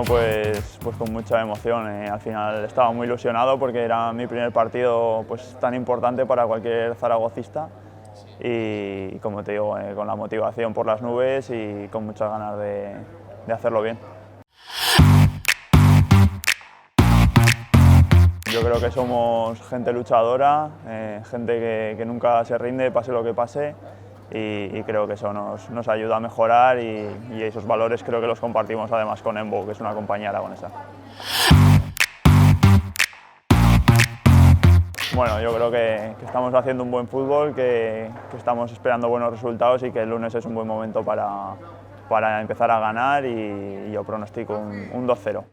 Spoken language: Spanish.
Pues con mucha emoción. Al final estaba muy ilusionado porque era mi primer partido pues, tan importante para cualquier zaragocista y como te digo, con la motivación por las nubes y con muchas ganas de hacerlo bien. Yo creo que somos gente luchadora, gente que nunca se rinde, pase lo que pase, y creo que eso nos ayuda a mejorar y esos valores creo que los compartimos además con Embo, que es una compañía aragonesa. Bueno, yo creo que estamos haciendo un buen fútbol, que estamos esperando buenos resultados y que el lunes es un buen momento para empezar a ganar y yo pronostico un 2-0.